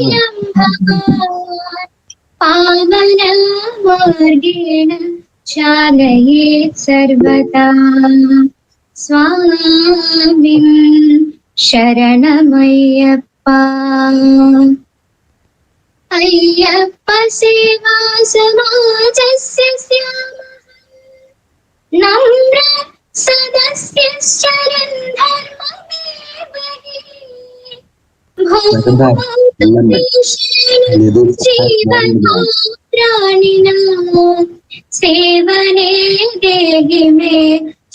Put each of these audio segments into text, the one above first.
स्वयं पावनमार्गेण चालयेत् सर्वदा स्वामिन् शरणमय्यप्पा अय्यप्प सेवा समाजस्य स्यामः नम्र सदस्यश्चरन् धर्ममेवहि प्राणिनां सेवने देहि मे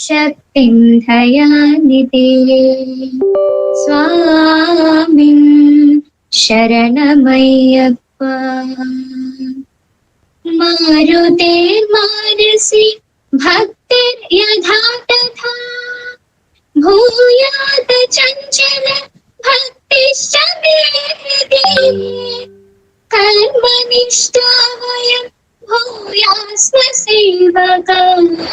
शक्तिं दयानिधे स्वामिन् शरणमय्यप्पा मारुतेर्मानसि भक्तिर्यथा तथा भूयात् चञ्चल भक्तिश्च मे हृदि कर्मनिष्ठा वयं भूयास्म सेवकाः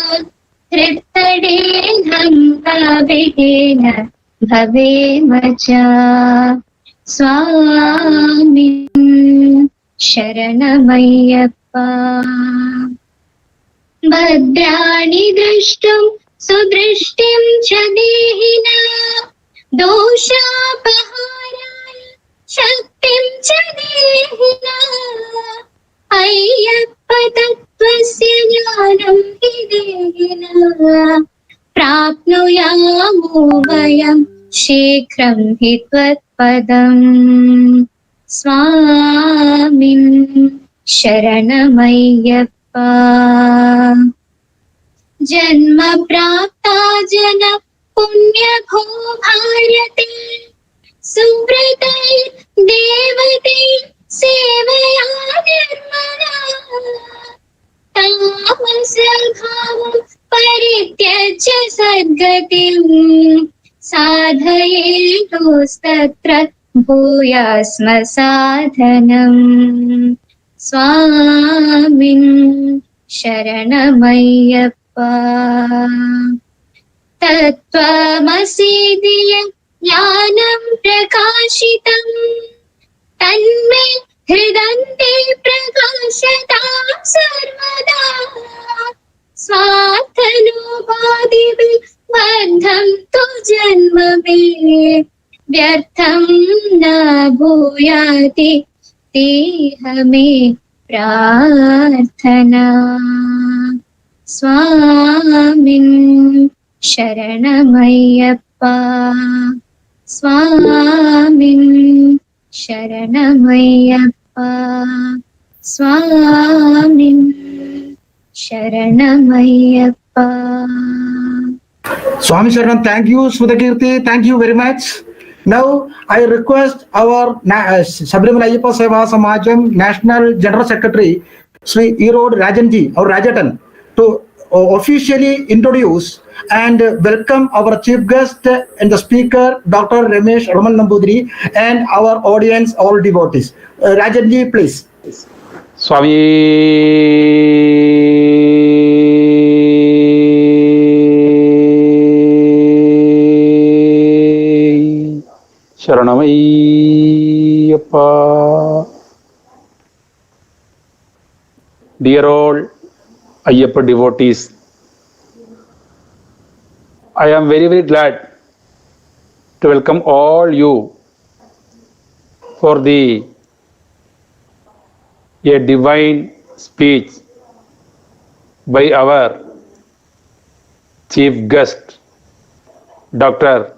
हृत्तडेनं भावेन भवेम च स्वामिन् शरणमय्यप्पा भद्राणि द्रष्टुं सुदृष्टिं च देहिना दोषापहाराय शक्तिं च देहिना अय्यप्प तत्त्वस्य ज्ञानं हि देहिना प्राप्नुयामो वयं शीघ्रं हि त्वत्पदम् स्वामिन् शरणमय्यप्पा जन्म प्राप्ता जन पुण्यभो भारते सुव्रतै देवते सेवया निर्मला तामसभावं परित्यज्य सद्गतिं साधयेतोस्तत्र भूयास्म साधनम् स्वामिन् शरणमय्यप्पा तत्त्वमसीति ज्ञानं प्रकाशितं तन्मे हृदन्ते प्रकाशतां सर्वदा स्वार्थलोभादिभिः बद्धं तु जन्म मे व्यर्थं न भूयाति तेह मे प्रार्थना स्वामिन् शरणमय्यप्पा स्वामिन् शरणमय्यप्पा स्वामिन् शरणमय्यप्पा. Swami Sharanam, thank you, Smudakirti, thank you very much. Now, I request our Sabarimala Ayyappa Seva Samajam National General Secretary, Sri Erode Rajanji, or Rajatan, to officially introduce and welcome our chief guest and the speaker, Dr. RAMESH ELAMON NAMBOOTHIRI, and our audience, all devotees. Rajanji, please. Swami Sharanamayyappa. Dear all Ayyappa devotees, I am very, very glad to welcome all you for a divine speech by our chief guest, Dr.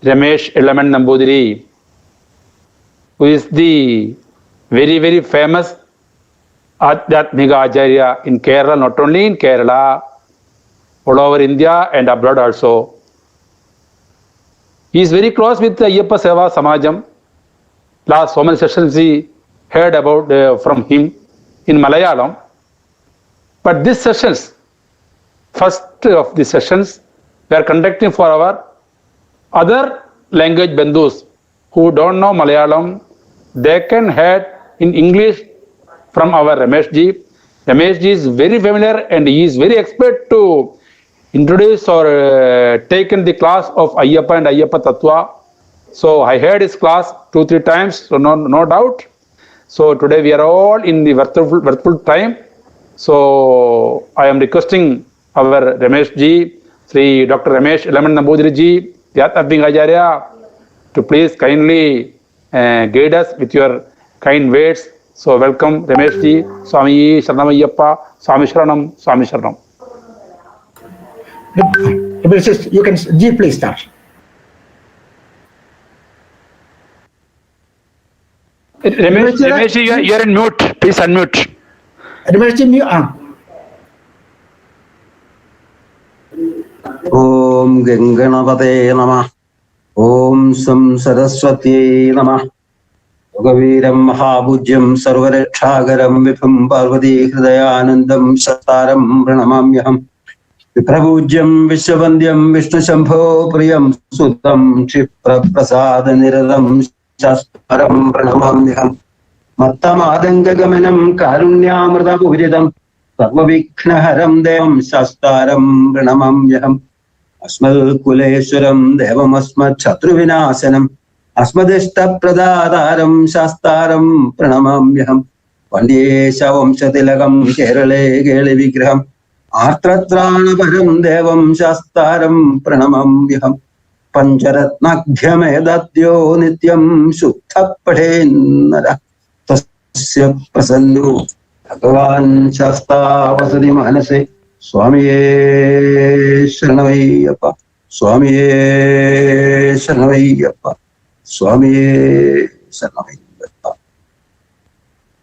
RAMESH ELAMON NAMBOOTHIRI, who is the very, very famous Athmiya Acharya in Kerala, not only in Kerala, all over India and abroad also. He is very close with the Ayyappa Seva Samajam. Last so many sessions we heard about from him in Malayalam. But these sessions, first of the sessions, we are conducting for our other language bandhus who don't know Malayalam. They can hear in English from our Ramesh ji. Ramesh ji is very familiar and he is very expert to introduce or taken the class of Ayyappa and Ayyappa Tattwa. So I heard his class 2-3 times, so no doubt. So today we are all in the worthful time. So I am requesting our Ramesh ji, Sri Dr. Ramesh Elaman Namboothiri ji, the Athmiya Acharya, to please kindly guide us with your kind words. So welcome Ramesh ji, Swami AYYYAPPA, Swami Sharanam, Swami Sharanam. You can, Ji, please start. Ramesh ji, you are in mute. Please unmute. Ramesh ji, Om Ganganapate Namah. Om Sam Saraswati Namah. Yogaviram Mahabhujyam Sarvarachagaram Vipam Parvati Hridayanandam Sastaram Pranamamyaham. Viprabhujyam Vishwavandyam Vishnu Shambho Priyam Sudam Chipra Prasada Niradam Shastaram Pranamamyaham. Mattamadangagamanam Karunyamrta Puridam Sarvaviknaharam Devam Shastaram Pranamamyaham. Asmal Kuleswaram Devam Asmat Chatruvinasanam Asmadishta Pradadaram Shastaram Pranamamyaham. Vandye Shavam Shatilagam Kerale Gele Vigraham Artratranaparam Devam Shastaram Pranamamyaham. Pancharatnaghyame Datyo Nityam Shuddha Padhenara Tasya Prasannu Bhagavan Shasta Vasadi Manase Swamiye Sharanavayyappa Swamiye Sharanavayyappa Swamiye Sharanavayyappa.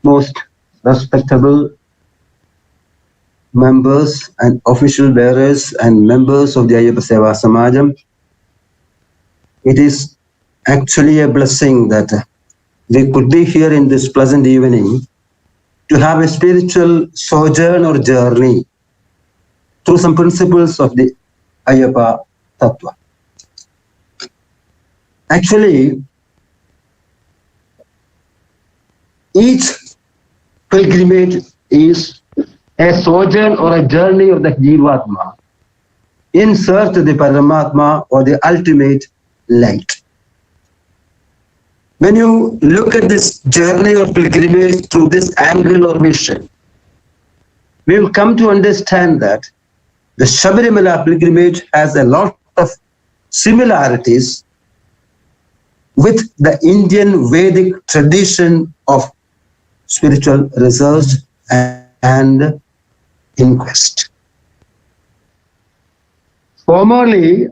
Most respectable members and official bearers and members of the Ayyappa Seva Samajam, it is actually a blessing that we could be here in this pleasant evening to have a spiritual sojourn or journey through some principles of the Ayyappa Tattva. Actually, each pilgrimage is a sojourn or a journey of the Jivatma in search of the Paramatma or the ultimate light. When you look at this journey or pilgrimage through this angle or vision, we will come to understand that the Sabarimala pilgrimage has a lot of similarities with the Indian Vedic tradition of spiritual research and inquest. Formerly,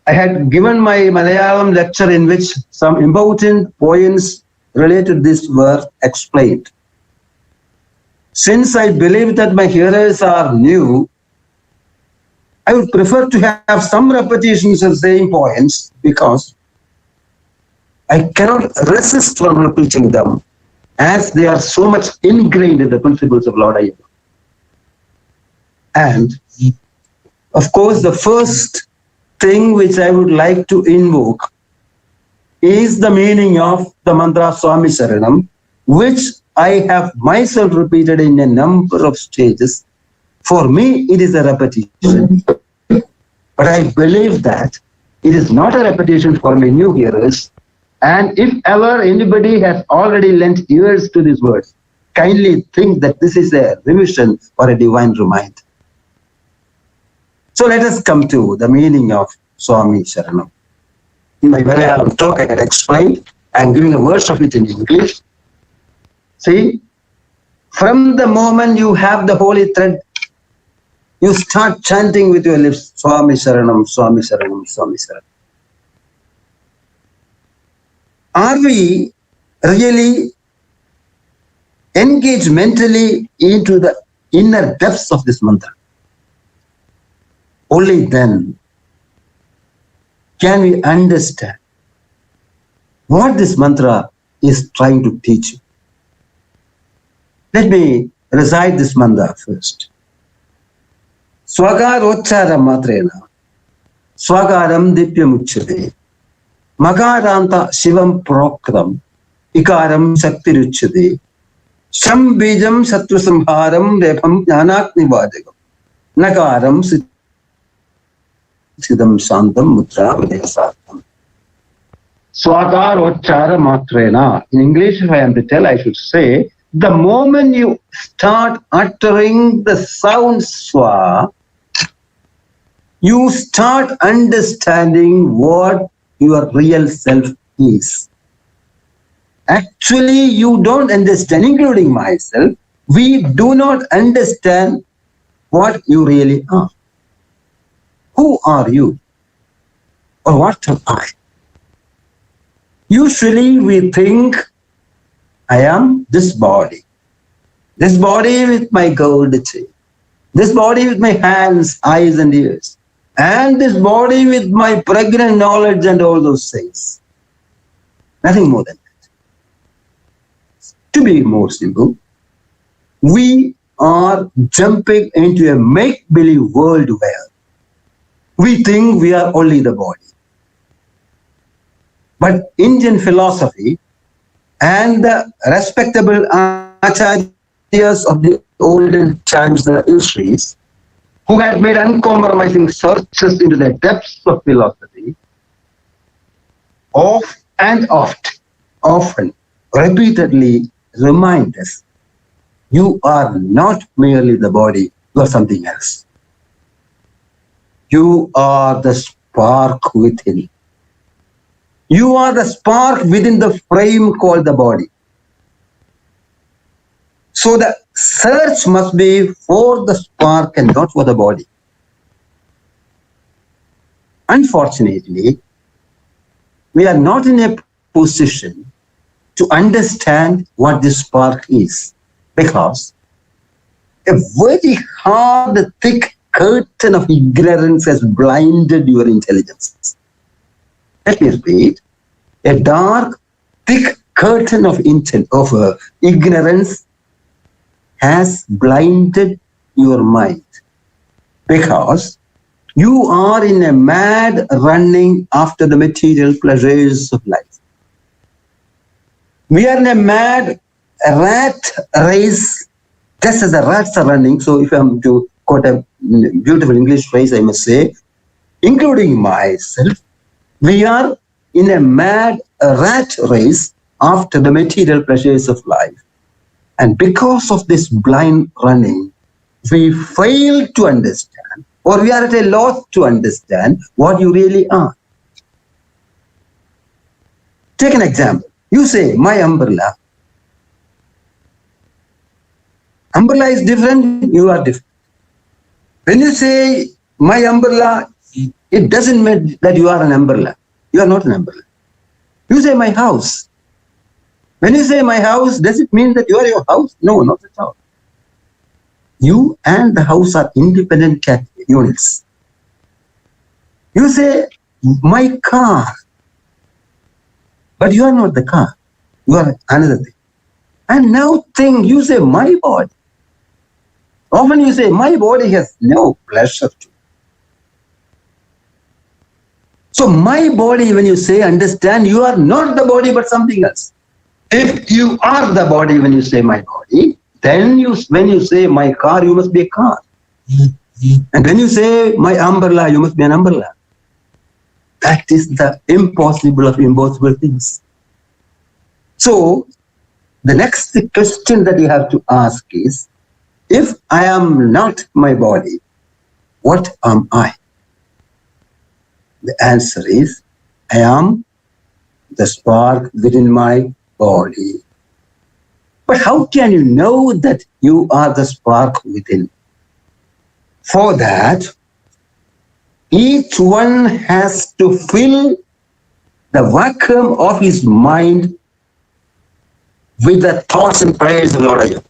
I had given my Malayalam lecture in which some important points related to this were explained. Since I believe that my hearers are new, I would prefer to have some repetitions of the same points because I cannot resist from repeating them as they are so much ingrained in the principles of Lord Ayyappa. And of course, the first thing which I would like to invoke is the meaning of the mantra Swami Sharanam, which I have myself repeated in a number of stages. For me, it is a repetition. But I believe that it is not a repetition for my new hearers. And if ever anybody has already lent ears to these words, kindly think that this is a revision or a divine reminder. So let us come to the meaning of Swami Sharanam. In my Malayalam talk, I had explained. I am giving a verse of it in English. See, from the moment you have the holy thread, you start chanting with your lips, Swami Sharanam, Swami Sharanam, Swami Sharanam. Are we really engaged mentally into the inner depths of this mantra? Only then can we understand what this mantra is trying to teach you. Let me recite this mantra first. Swagarochara matrena, swagaram dipyamuchade, magaranta shivam prokram, ikaram shaktiruchade, shambijam satvasamharam repam jnanakni vajagam, nagaram Siddham Shantam Mudra Vidyasatam. Swagarochara matrena. In English, if I am to tell, I should say, the moment you start uttering the sound swa, you start understanding what your real self is. Actually, you don't understand, including myself. We do not understand what you really are. Who are you? Or what am I? Usually we think, I am this body with my gold chain, this body with my hands, eyes and ears, and this body with my pregnant knowledge and all those things. Nothing more than that. To be more simple, we are jumping into a make-believe world where we think we are only the body. But Indian philosophy and the respectable acharyas of the olden times, the histories, who had made uncompromising searches into the depths of philosophy, often, repeatedly remind us, you are not merely the body, you are something else. You are the spark within. You are the spark within the frame called the body. So the search must be for the spark and not for the body. Unfortunately, we are not in a position to understand what this spark is, because a very hard, thick curtain of ignorance has blinded your intelligence. Let me repeat. A dark, thick curtain of ignorance has blinded your mind, because you are in a mad running after the material pleasures of life. We are in a mad rat race, just as the rats are running. So if I am to quote a beautiful English phrase, I must say, including myself, we are in a mad rat race after the material pleasures of life. And because of this blind running, we fail to understand, or we are at a loss to understand what you really are. Take an example. You say, my umbrella. Umbrella is different, you are different. When you say, my umbrella, it doesn't mean that you are an umbrella. You are not an umbrella. You say, my house. When you say, my house, does it mean that you are your house? No, not at all. You and the house are independent units. You say, my car. But you are not the car. You are another thing. And now you say, my body. Often you say, my body has no pleasure to me. So my body, when you say, understand, you are not the body but something else. If you are the body when you say my body, then when you say my car, you must be a car. And when you say my umbrella, you must be an umbrella. That is the impossible of impossible things. So the next question that you have to ask is, if I am not my body, what am I? The answer is, I am the spark within my body. But how can you know that you are the spark within? For that, each one has to fill the vacuum of his mind with the thoughts and prayers of Lord Ayyappa.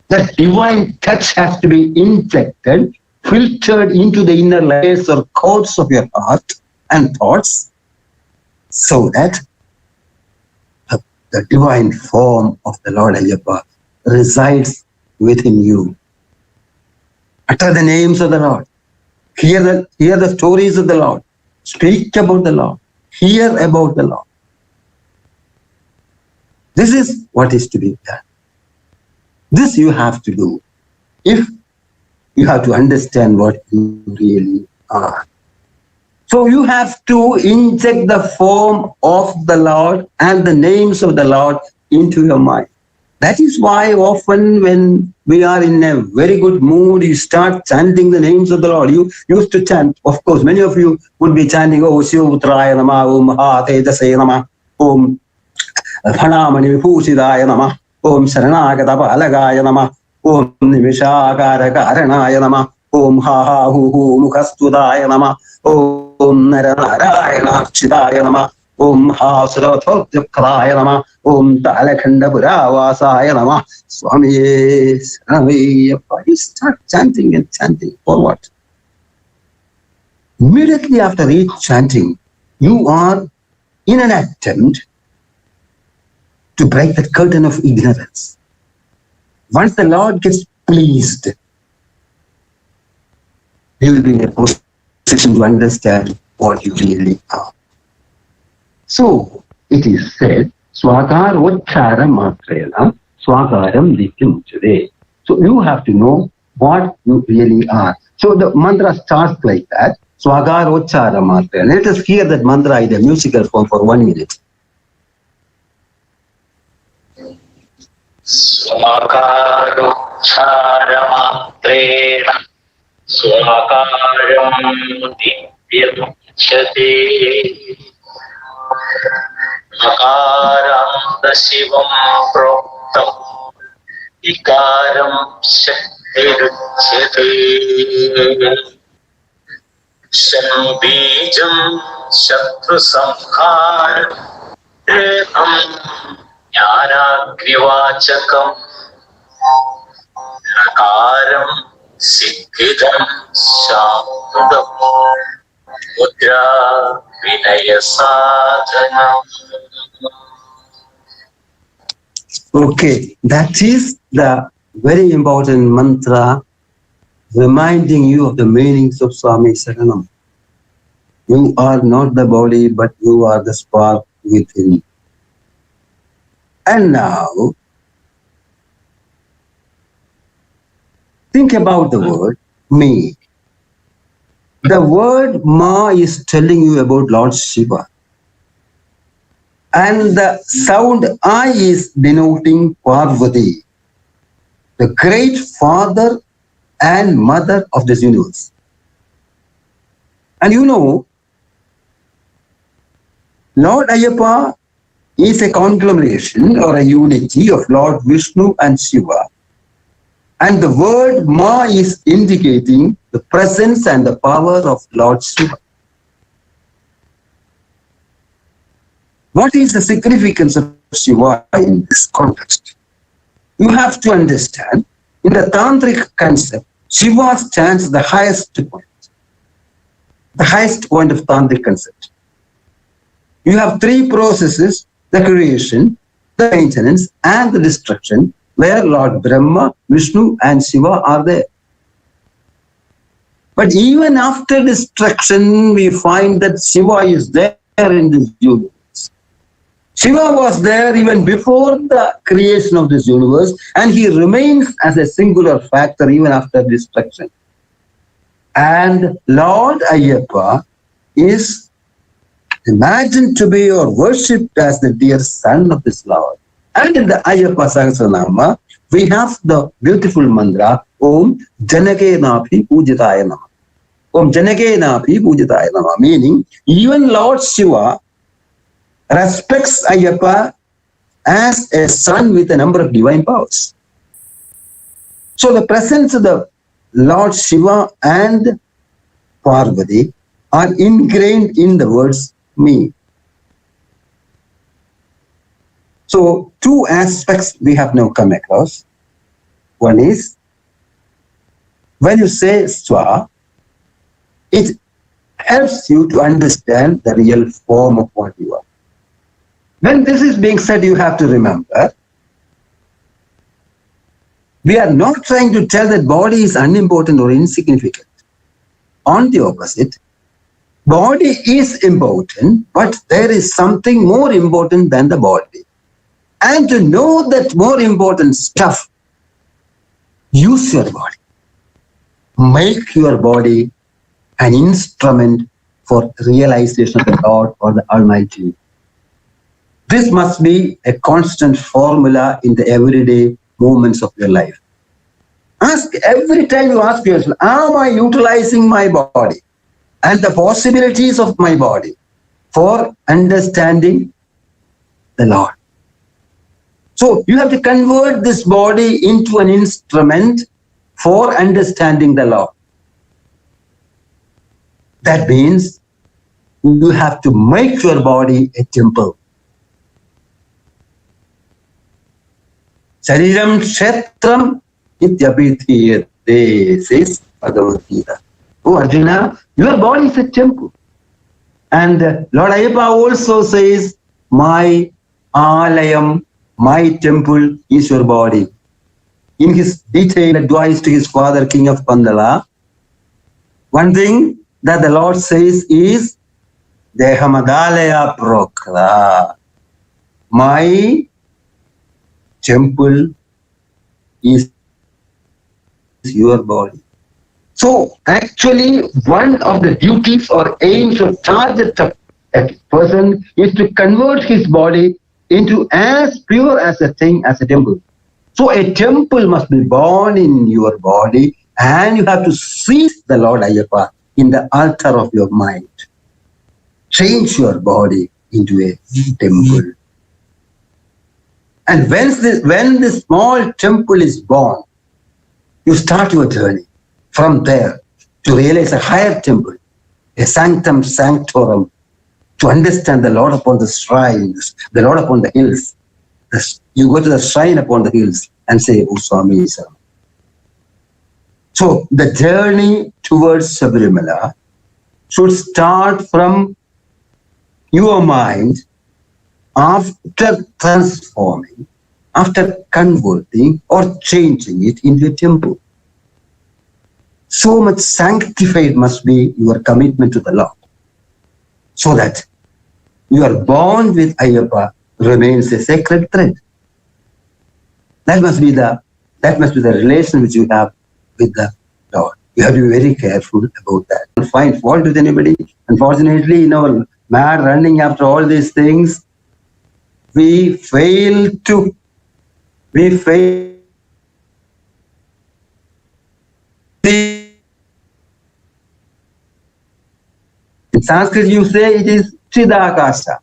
The divine touch has to be injected, filtered into the inner layers or codes of your heart and thoughts, so that the divine form of the Lord Ayyappa resides within you. Utter the names of the Lord. Hear the stories of the Lord. Speak about the Lord. Hear about the Lord. This is what is to be done. This you have to do if you have to understand what you really are. So you have to inject the form of the Lord and the names of the Lord into your mind. That is why often when we are in a very good mood, you start chanting the names of the Lord. You used to chant, of course, many of you would be chanting, Om Shivutraya Nama, Om Mahatejase Nama, Om Dhanamani Vibhushidaya Nama, Om Sharanagata Balagaya Nama, Om Nimishakara Karanaya Nama, Om Ha Ha Hu Hu Mukhastudaya Nama, Om Narayana Chidaya Nama, Om Hasrathodyakaya Nama, Om Talakhanda Puravasaya Nama, Swami Sabarimala. You start chanting and chanting for what? Immediately after each chanting, you are in an attempt to break the curtain of ignorance. Once the Lord gets pleased, He will be in a position to understand what you really are. So, it is said, Swakarochara matrena, Swakaram Nityam Uchade. So, you have to know what you really are. So, the mantra starts like that, Swakarochara matrena. Let us hear that mantra in a musical form for 1 minute. Swakarochara matrena, Swakaram Nityam Uchade. Nakaram Shivam Proktam, Ikaram Shaktiruchyate. Shanbijam Shatru Samhar, Rekam Jnanagrivachakam, Nakaram Siddhidam Shamudam, Mudra Vinaya Sadhanam. Okay, that is the very important mantra reminding you of the meanings of Swami Saranam. You are not the body, but you are the spark within. And now, think about the word me. The word Ma is telling you about Lord Shiva. And the sound I is denoting Parvati, the great father and mother of this universe. And you know, Lord Ayyappa is a conglomeration or a unity of Lord Vishnu and Shiva. And the word Ma is indicating the presence and the power of Lord Shiva. What is the significance of Shiva in this context? You have to understand, in the Tantric concept, Shiva stands the highest point of Tantric concept. You have three processes, the creation, the maintenance, and the destruction, where Lord Brahma, Vishnu, and Shiva are there. But even after destruction, we find that Shiva is there in this universe. Shiva was there even before the creation of this universe, and he remains as a singular factor even after destruction. And Lord Ayyappa is imagined to be or worshipped as the dear son of this Lord. And in the Ayyappa Sahasranama, we have the beautiful mantra, Om Janake Napi Pujitaya Nama. Om Janake Napi Pujitaya Nama, meaning even Lord Shiva respects Ayyappa as a son with a number of divine powers. So the presence of the Lord Shiva and Parvati are ingrained in the words me. So two aspects we have now come across. One is, when you say Swa, it helps you to understand the real form of what you are. When this is being said, you have to remember, we are not trying to tell that body is unimportant or insignificant. On the opposite, body is important, but there is something more important than the body. And to know that more important stuff, use your body. Make your body an instrument for realization of the God or the Almighty. This must be a constant formula in the everyday moments of your life. Ask every time you ask yourself, am I utilizing my body and the possibilities of my body for understanding the Lord? So you have to convert this body into an instrument for understanding the Lord. That means you have to make your body a temple. Shariram Kshetram Ityabhidhiyate, says Bhagavad Gita. Oh Arjuna, your body is a temple. And Lord Ayyappa also says, my Alayam, my temple is your body. In his detailed advice to his father, King of Pandala, one thing that the Lord says is, Dehamadalaya Prokra. My temple is your body. So actually, one of the duties or aims or targets of a person is to convert his body into as pure as a thing, as a temple. So a temple must be born in your body, and you have to seek the Lord Ayyappa in the altar of your mind. Change your body into a temple. And when this small temple is born, you start your journey from there to realize a higher temple, a sanctum sanctorum, to understand the Lord upon the shrines, the Lord upon the hills. You go to the shrine upon the hills and say, O Swami Saram. So the journey towards Sabarimala should start from your mind after transforming, after converting or changing it into a temple. So much sanctified must be your commitment to the Lord, so that your bond with Ayyappa remains a sacred thread. That must be the relation which you have with the Lord. You have to be very careful about that. Don't find fault with anybody. Unfortunately, in our mad running after all these things, we fail. In Sanskrit, you say it is Chidakasha,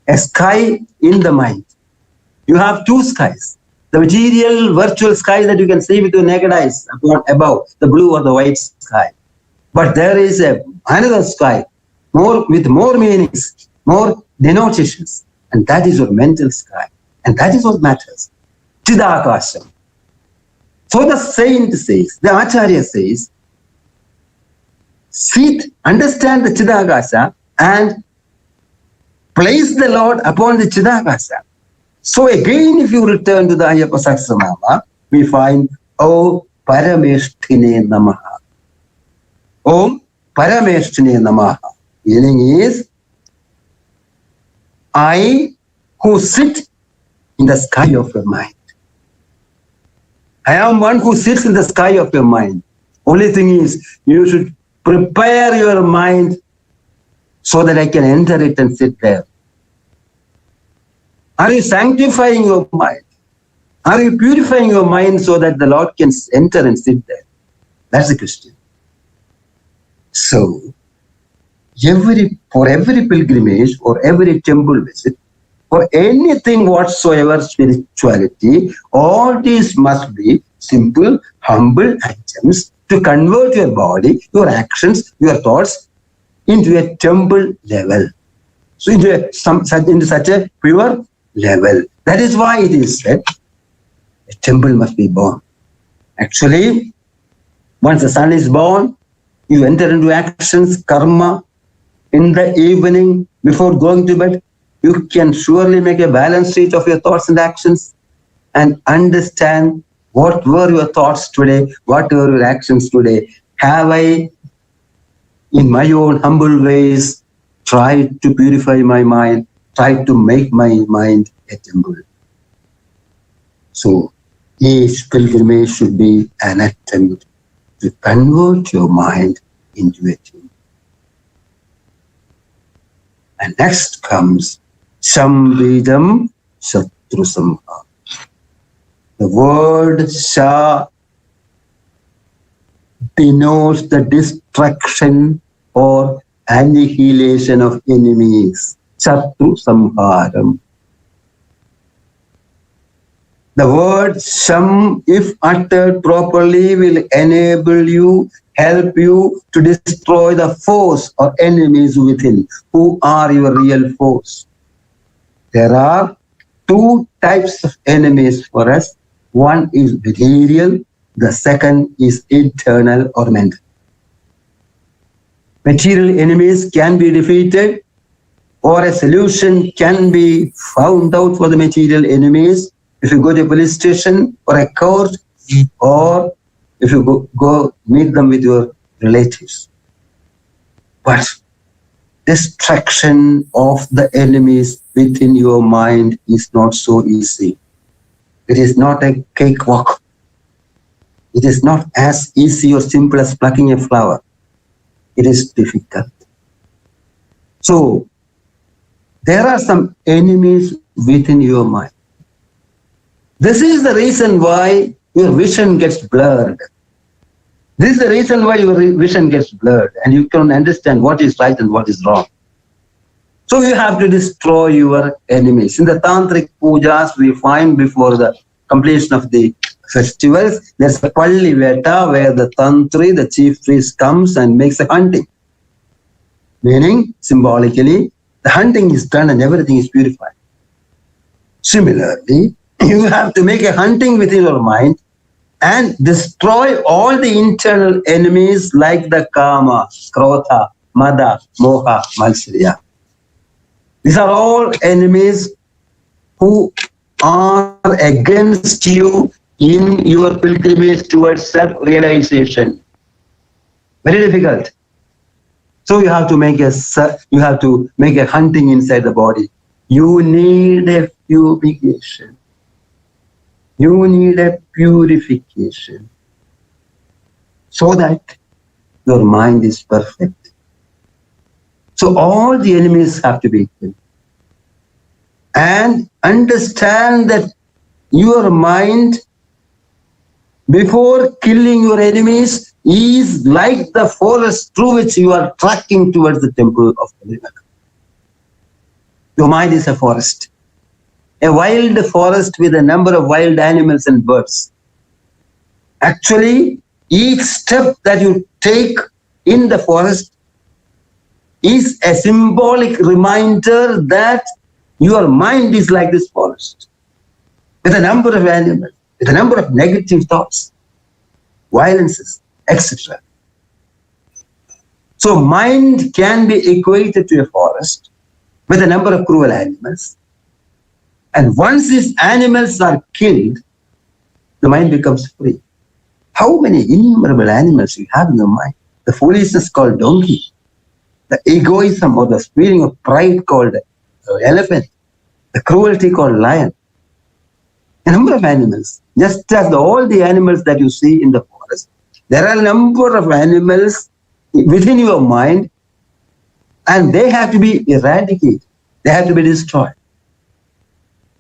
a sky in the mind. You have two skies. The material, virtual sky that you can see with your naked eyes above, the blue or the white sky. But there is another sky, with more meanings, more denotations. And that is your mental sky. And that is what matters. Chidakasha. So the saint says, the Acharya says, understand the Chidakasha and place the Lord upon the Chidakasha. So again, if you return to the Ayyappa Sahasranama, we find O Parameshtine Namaha. Om Parameshtine Namaha. Meaning is, I who sit in the sky of your mind. I am one who sits in the sky of your mind. Only thing is, you should prepare your mind so that I can enter it and sit there. Are you sanctifying your mind? Are you purifying your mind so that the Lord can enter and sit there? That's the question. So, for every pilgrimage or every temple visit, for anything whatsoever spirituality, all these must be simple, humble attempts to convert your body, your actions, your thoughts into a temple level. So into such a pure level. That is why it is said, a temple must be born. Actually, once the sun is born, you enter into actions, karma. In the evening, before going to bed, you can surely make a balance sheet of your thoughts and actions and understand what were your thoughts today, what were your actions today. Have I, in my own humble ways, tried to purify my mind, tried to make my mind a temple? So, each pilgrimage should be an attempt to convert your mind into a temple. And next comes Shambidam Shatru Samha. The word Sha denotes the destruction or annihilation of enemies. Shatru Samharam. The word Sham, if uttered properly, will enable you, help you to destroy the foes or enemies within, who are your real foes. There are two types of enemies for us. One is material, the second is internal or mental. Material enemies can be defeated, or a solution can be found out for the material enemies if you go to a police station or a court, or if you go meet them with your relatives. But destruction of the enemies within your mind is not so easy. It is not a cakewalk. It is not as easy or simple as plucking a flower. It is difficult. So, there are some enemies within your mind. This is the reason why your vision gets blurred. This is the reason why your vision gets blurred and you can't understand what is right and what is wrong. So you have to destroy your enemies. In the Tantric pujas, we find before the completion of the festivals, there's a Palli Veta where the Tantri, the chief priest, comes and makes a hunting. Meaning, symbolically, the hunting is done and everything is purified. Similarly, you have to make a hunting within your mind and destroy all the internal enemies like the Kama, Krodha, Mada, Moha, Matsarya. These are all enemies who are against you in your pilgrimage towards self-realization. Very difficult. So you have to make a hunting inside the body. You need a purification. You need a purification so that your mind is perfect. So all the enemies have to be killed. And understand that your mind, before killing your enemies, is like the forest through which you are tracking towards the temple of Sabarimala. Your mind is a forest. A wild forest with a number of wild animals and birds. Actually, each step that you take in the forest is a symbolic reminder that your mind is like this forest, with a number of animals, with a number of negative thoughts, violences, etc. So mind can be equated to a forest with a number of cruel animals. And once these animals are killed, the mind becomes free. How many innumerable animals you have in the mind? The foolishness called donkey, the egoism or the feeling of pride called elephant, the cruelty called lion. A number of animals. Just as all the animals that you see in the forest, there are a number of animals within your mind, and they have to be eradicated. They have to be destroyed.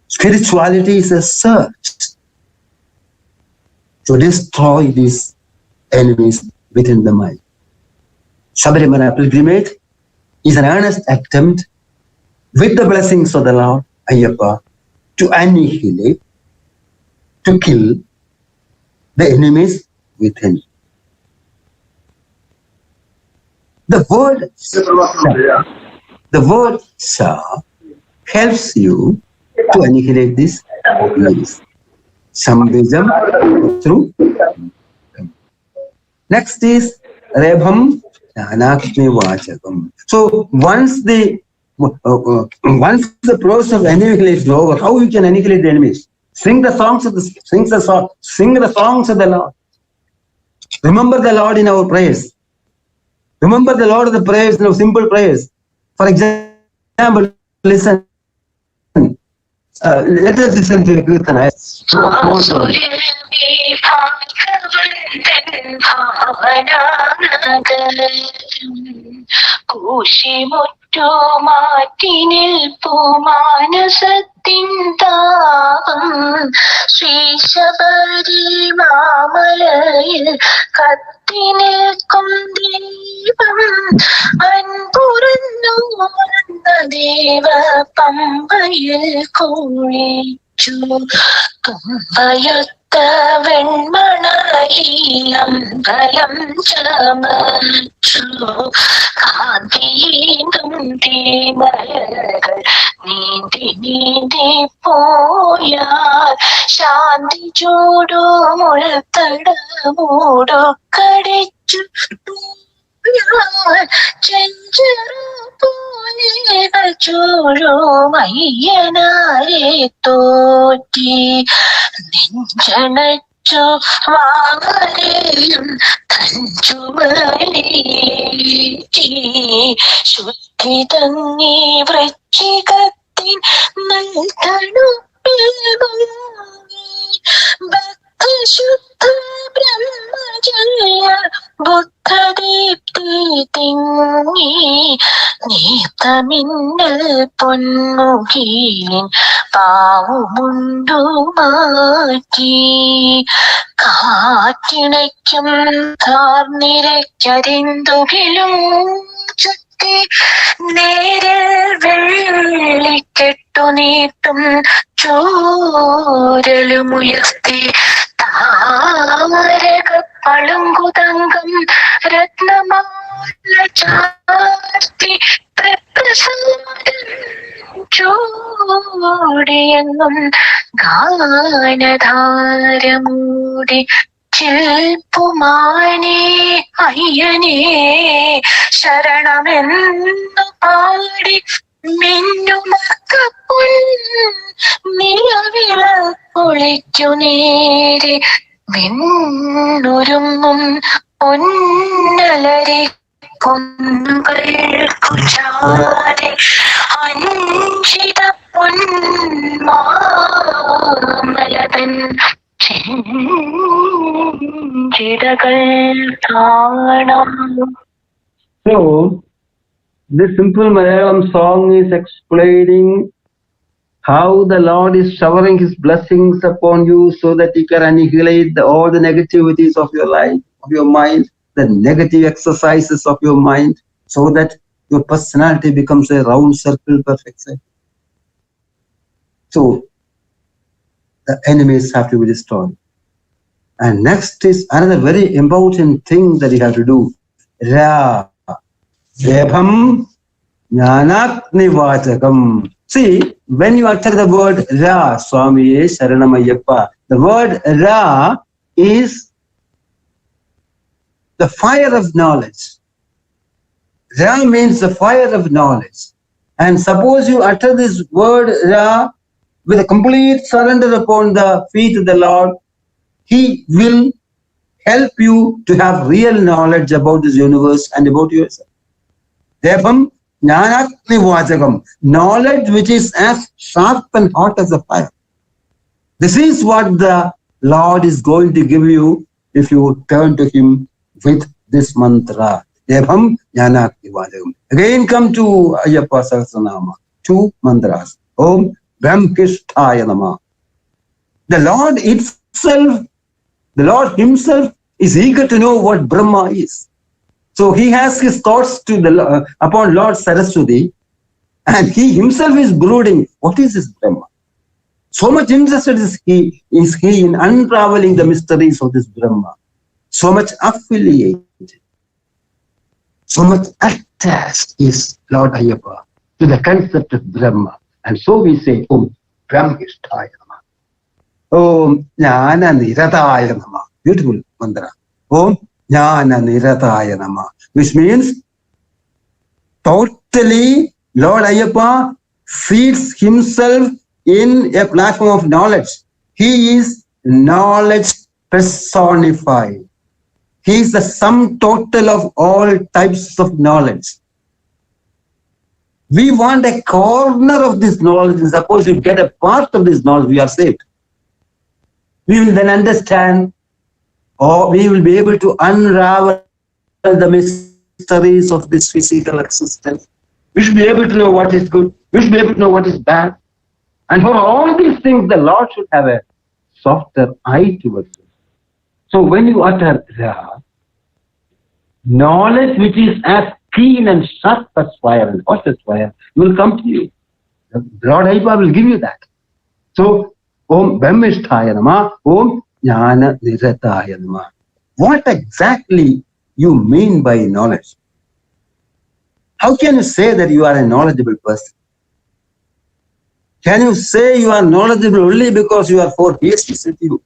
Spirituality is a search to destroy these enemies within the mind. Sabarimala pilgrimage is an earnest attempt, with the blessings of the Lord Ayyappa, to annihilate, to kill the enemies within. The word Sa helps you to annihilate these enemies. Samajam through. Next is Rebham Athmiya Acharya. So once the process of annihilation is over, how you can annihilate the enemies? Sing the songs of the Lord. Remember the Lord in our prayers. Remember the Lord of the prayers, simple prayers. For example, listen. Let us listen to a Kirtana. മാറ്റിനിൽ പൂമാനസത്തിൻ താപം ശ്രീ ശബരിമാമലയിൽ കത്തി നിൽക്കും ദീപം അൻപുറന്നു ദേവ പമ്പയിൽ കുഴിച്ചു തുമ്പയൊത്ത വെൺമണലീലമ്പലം ചമച്ചു കാന്തിയേന്തും തീമലകൾ നീന്തി നീന്തി പോയാൽ ശാന്തി ചൂടു മുഴത്തടമൂടു കടിച്ചു ചെഞ്ചറു പോലെ ചൂഴുമയ്യനാരെ തോറ്റി നെഞ്ചണച്ചു വാങ്ങലും തഞ്ചുമലേറ്റി ശുദ്ധി തങ്ങി വൃശ്ചികത്തിൻ നൽതണുപ്പിൽ മുങ്ങി ഭക്തശുദ്ധ ബ്രഹ്മചര്യ ബുദ്ധദീപ്തി തിങ്ങി നീത്തമിന്നൽ പൊന്മുഖീൻ പാവുമുണ്ടു മാറ്റി കാറ്റിണയ്ക്കും കാർനിരയ്ക്കരിന്തുകിലും ചുറ്റി നേരിൽ വെള്ളിക്കെട്ടു നീട്ടും ചോരലുമുയർത്തി താമരക പളുങ്കുതങ്കം രത്നമാല ചാർത്തി പ്രസാദം ചൂടിയെന്നും ഗാനധാരമൂടി ചിൽപ്പുമാനേ അയ്യനേ ശരണമെന്നു പാടി മിന്നുമക്കപ്പൊൻ നിലവിളക്കൊളിക്കു നേരെ മിന്നൊരുങ്ങും പൊന്നലരി കൊന്നുകൾക്കു ചാരെ അഞ്ചിത പൊന്മാമലതൻ ചെഞ്ചിടകൾ കാണാം. So, this simple Malayalam song is explaining how the Lord is showering His blessings upon you so that He can annihilate all the negativities of your life, of your mind, the negative exercises of your mind, so that your personality becomes a round circle, perfect circle. So, the enemies have to be destroyed. And next is another very important thing that you have to do. Ra. Devham Jnanatnivachakam. See, when you utter the word Ra, Swamiye Sharanamayappa, the word Ra is the fire of knowledge. Ra means the fire of knowledge. And suppose you utter this word Ra with a complete surrender upon the feet of the Lord, He will help you to have real knowledge about this universe and about yourself. Therefore, Jnanatnivachakam, knowledge which is as sharp and hot as a fire. This is what the Lord is going to give you if you turn to Him with this mantra. Therefore, Jnanatnivachakam. Again come to Ayyappa Sahasranama. 2 mantras. Om Brahmhisthaya Namah. The Lord Himself is eager to know what Brahma is. So He has His thoughts to upon Lord Saraswati, and He Himself is brooding, what is this Brahma? So much interested is he in unraveling the mysteries of this Brahma. So much affiliated, so much attached is Lord Ayyappa to the concept of Brahma. And so we say, Om Brahmhisthaya Namah. Om Jnana Nirataya Namah. Beautiful mantra. Om Jnana Nirataya Namah. Which means totally Lord Ayyappa feeds himself in a platform of knowledge. He is knowledge personified. He is the sum total of all types of knowledge. We want a corner of this knowledge, and suppose you get a part of this knowledge, we are saved. We will then understand, or we will be able to unravel the mysteries of this physical existence We should be able to know what is good. We should be able to know what is bad. And for all these things, the Lord should have a softer eye towards it. So when you utter Ra, knowledge which is as keen and sharp as fire and hot as fire will come to you. The Lord Ayappa will give you that. So, Om Brahmisthaya Nama, Om Jnana Nirataya Nama. What exactly you mean by knowledge? How can you say that you are a knowledgeable person? Can you say you are knowledgeable only because you are 4 PhDs with you?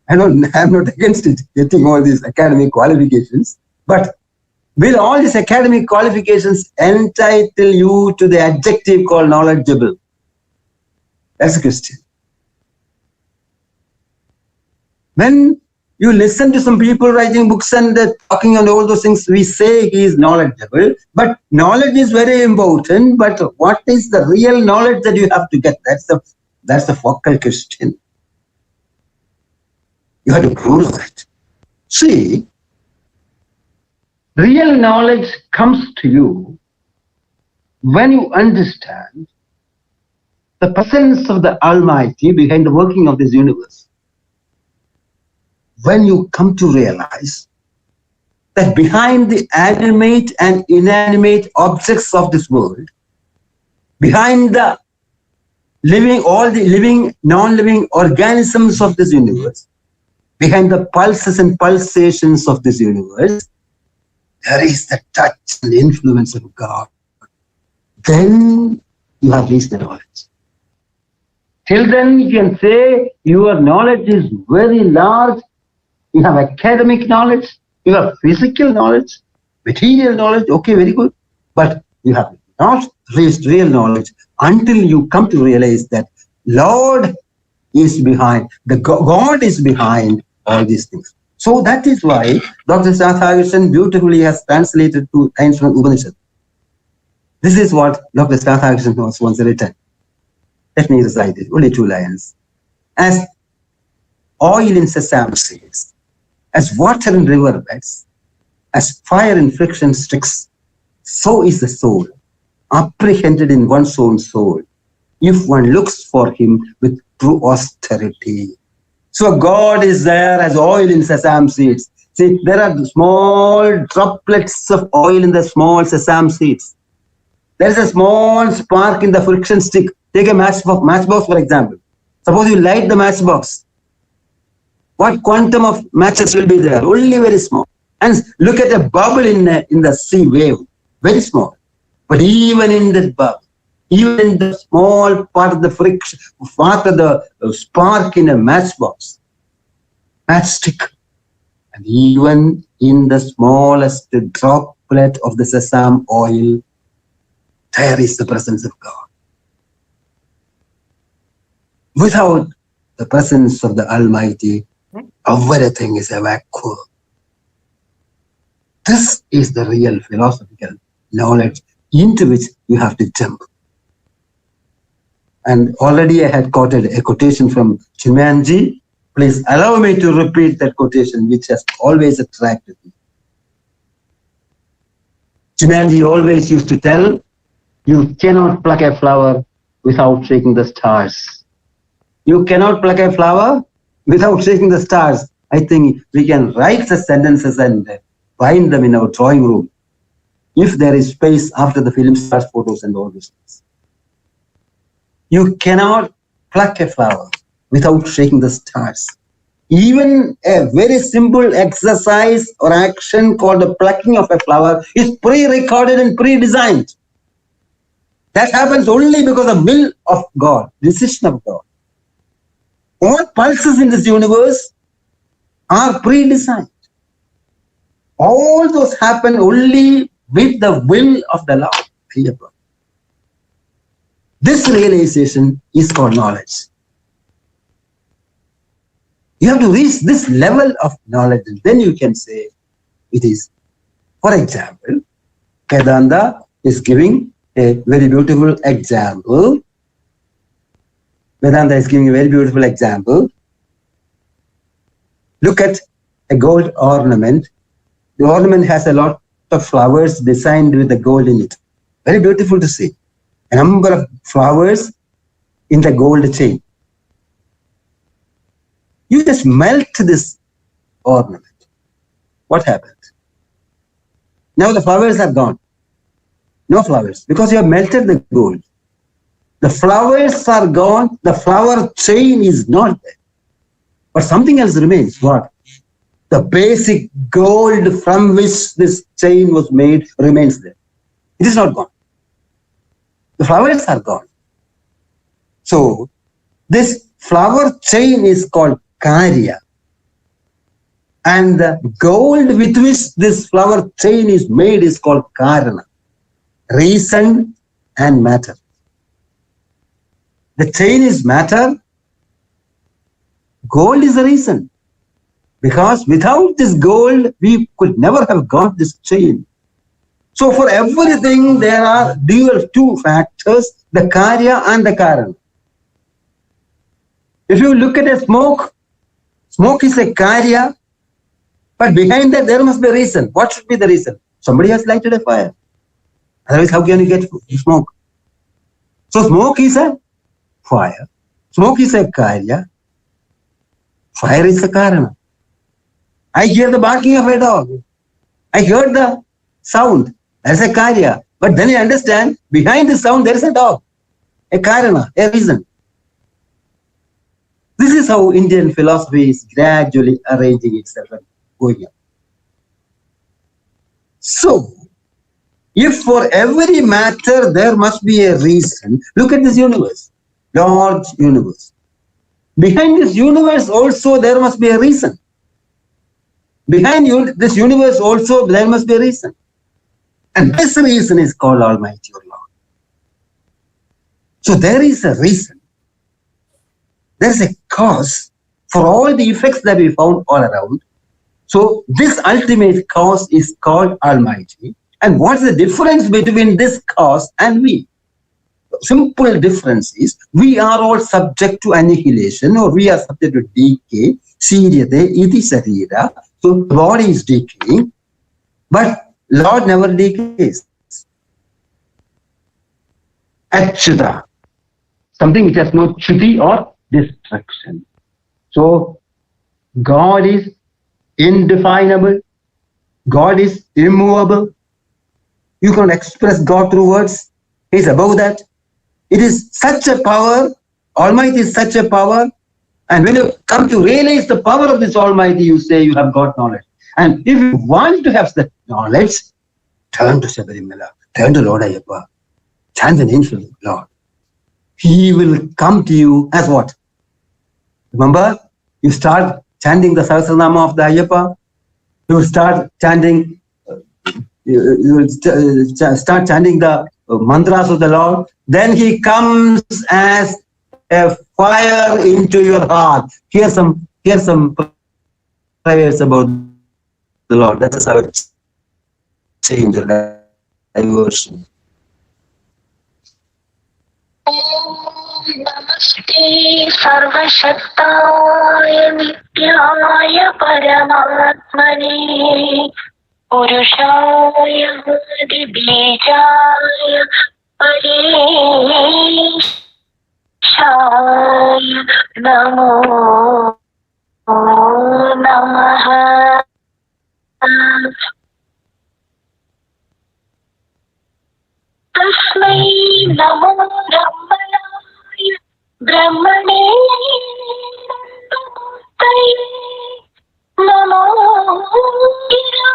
I'm not against it, getting all these academic qualifications, but will all these academic qualifications entitle you to the adjective called knowledgeable? That's the question. When you listen to some people writing books and talking on all those things, we say he is knowledgeable, but knowledge is very important. But what is the real knowledge that you have to get? That's the focal question. You have to prove that. See, real knowledge comes to you when you understand the presence of the Almighty behind the working of this universe. When you come to realize that behind the animate and inanimate objects of this world, behind the living, all the living, non-living organisms of this universe, behind the pulses and pulsations of this universe, there is the touch and influence of God. Then you have reached the knowledge. Till then, you can say your knowledge is very large. You have academic knowledge, you have physical knowledge, material knowledge, okay, very good. But you have not reached real knowledge until you come to realize that Lord is behind, the God is behind all these things. So that is why Dr. Sathagishan beautifully has translated 2 lines from Upanishad. This is what Dr. Sathagishan was once written. Let me recite it, only 2 lines. As oil in sesame seeds, as water in riverbeds, as fire in friction sticks, so is the soul, apprehended in one's own soul, if one looks for him with true austerity. So God is there as oil in sesame seeds. See, there are small droplets of oil in the small sesame seeds. There is a small spark in the friction stick. Take a matchbox, for example. Suppose you light the matchbox. What quantum of matches will be there? Only very small. And look at a bubble in the sea wave. Very small. But even in that bubble, even in the small part of the friction, part of the spark in a matchbox, matchstick, and even in the smallest droplet of the sesame oil, there is the presence of God. Without the presence of the Almighty, everything is a vacuum. This is the real philosophical knowledge into which you have to jump. And already I had quoted a quotation from Chinmayanji. Please allow me to repeat that quotation, which has always attracted me. Chinmayanji always used to tell, you cannot pluck a flower without shaking the stars. You cannot pluck a flower without shaking the stars. I think we can write the sentences and bind them in our drawing room, if there is space after the film stars, photos and all these things. You cannot pluck a flower without shaking the stars. Even a very simple exercise or action called the plucking of a flower is pre-recorded and pre-designed. That happens only because of the will of God, decision of God. All pulses in this universe are pre-designed. All those happen only with the will of the Lord. Ayappa. This realization is called knowledge. You have to reach this level of knowledge, and then you can say it is. For example, Vedanta is giving a very beautiful example. Vedanta is giving a very beautiful example. Look at a gold ornament. The ornament has a lot of flowers designed with the gold in it. Very beautiful to see. A number of flowers in the gold chain. You just melt this ornament. What happened? Now the flowers are gone. No flowers, because you have melted the gold. The flowers are gone, the flower chain is not there. But something else remains. What? The basic gold from which this chain was made remains there. It is not gone. The flowers are gone. So, this flower chain is called Karya. And the gold with which this flower chain is made is called Karana. Reason and matter. The chain is matter. Gold is the reason. Because without this gold, we could never have got this chain. So for everything, there are two factors, the Karya and the Karana. If you look at a smoke, smoke is a Karya, but behind that there must be a reason. What should be the reason? Somebody has lighted a fire. Otherwise, how can you get smoke? So smoke is a fire. Smoke is a Karya. Fire is a Karana. I hear the barking of a dog. I heard the sound. That's a Karya. But then you understand, behind the sound there is a dog. A Karana, a reason. This is how Indian philosophy is gradually arranging itself and going up. So, if for every matter there must be a reason, look at this universe, large universe. Behind this universe also there must be a reason. Behind this universe also there must be a reason. And this reason is called Almighty or Lord. So there is a reason. There is a cause for all the effects that we found all around. So this ultimate cause is called Almighty. And what's the difference between this cause and we? Simple difference is we are all subject to annihilation, or we are subject to decay. Siryate iti sarira. So the body is decaying, but Lord never decays. Achyuta, something which has no chuti or destruction. So God is indefinable. God is immovable. You cannot express God through words. He is above that. It is such a power. Almighty is such a power. And when you come to realize the power of this Almighty, you say you have got knowledge. And if you want to have that knowledge, turn to Sabarimala, turn to Lord AYYAPPA, chant the names of the Lord. He will come to you as what? Remember, you start chanting the Sahasranama of the AYYAPPA, you will start chanting, you will start chanting the mantras of the Lord. Then he comes as a fire into your heart. Here's some prayers about the Lord. That is how it's saying the diversion. Namaste Sarvashaktaya Nityaya Paramatmane Purushaya Dibijaya Parishaya Namo Namaha. Tasmai Namo Brahmanaya Brahmane Namo Gira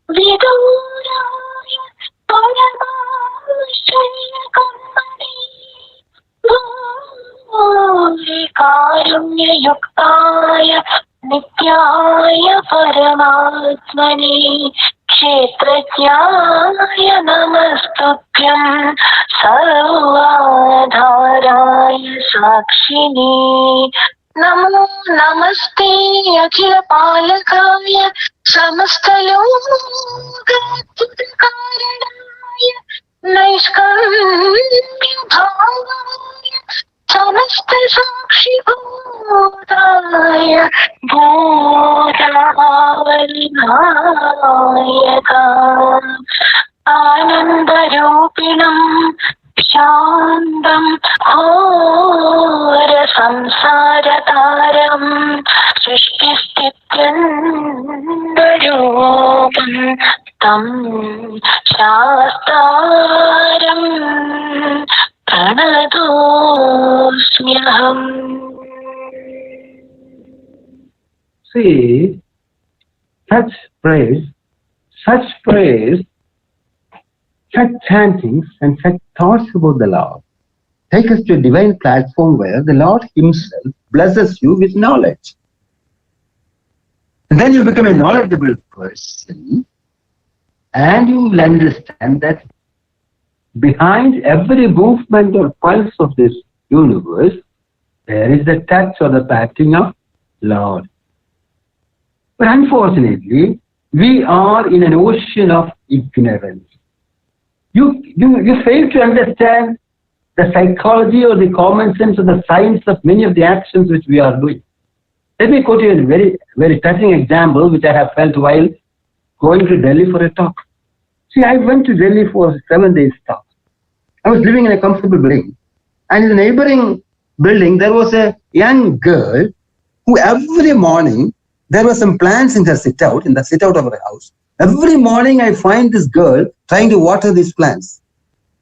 Viduraya Paramashaya Kammane Bhuri Karunya Yuktaya Nityaya Paramatmane Kshetrajnaya Namastubhyam Sarvadharaya Sakshini Namo Namaste Akhila Palakaya Samastalokaranaya Naishkarmya Bhavaya Samasta Sakshi Bhutaya Bhutaya भावविनायका आनन्दरूपिणं शान्तं घोर संसारतारं सृष्टिस्थित्यन्तरूपं तं शास्तारं प्रणतोऽस्म्यहम्. See, such praise, such chantings and such thoughts about the Lord take us to a divine platform where the Lord himself blesses you with knowledge. And then you become a knowledgeable person and you will understand that behind every movement or pulse of this universe, there is the touch or the patting of Lord. But unfortunately, we are in an ocean of ignorance. You fail to understand the psychology or the common sense or the science of many of the actions which we are doing. Let me quote you a very, very touching example which I have felt while going to Delhi for a talk. See, I went to Delhi for a 7 days talk. I was living in a comfortable building, and in the neighboring building there was a young girl who every morning, there were some plants in the sit-out of her house. Every morning I find this girl trying to water these plants.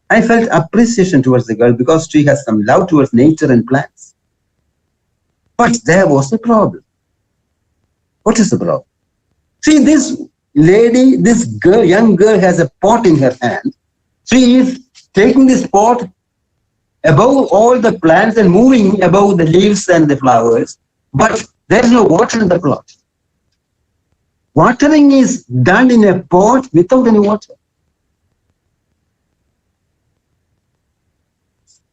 I felt appreciation towards the girl because she has some love towards nature and plants. But there was a problem. What is the problem? See, this lady, this girl, young girl has a pot in her hand. She is taking this pot above all the plants and moving above the leaves and the flowers, but there is no water in the plot. Watering is done in a pot without any water.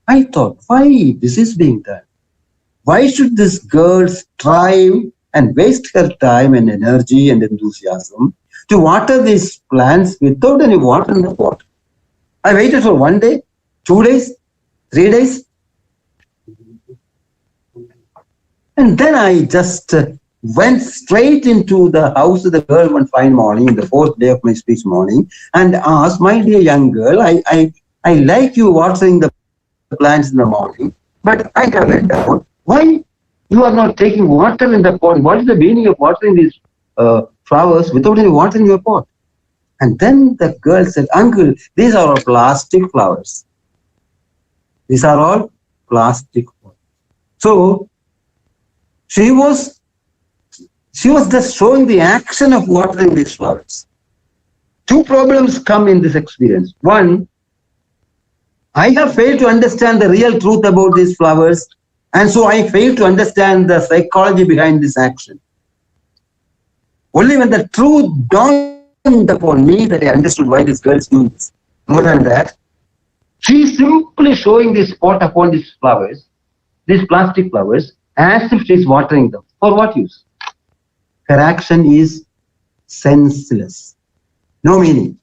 I thought, why this is being done? Why should this girl strive and waste her time and energy and enthusiasm to water these plants without any water in the pot? I waited for 1 day, 2 days, 3 days. And then I just went straight into the house of the girl one fine morning, the 4th day of my speech morning, and asked, my dear young girl, I like you watering the plants in the morning, but I have a doubt. Why you are not taking water in the pot? What is the meaning of watering these flowers without any water in your pot? And then the girl said, uncle, these are all plastic flowers. These are all plastic flowers. So she was just showing the action of watering these flowers. 2 problems come in this experience. One, I have failed to understand the real truth about these flowers, and so I failed to understand the psychology behind this action. Only when the truth dawned upon me that I understood why this girl is doing this. More than that, she is simply showing this pot upon these flowers, these plastic flowers, as if she is watering them. For what use? Her action is senseless. No meaning.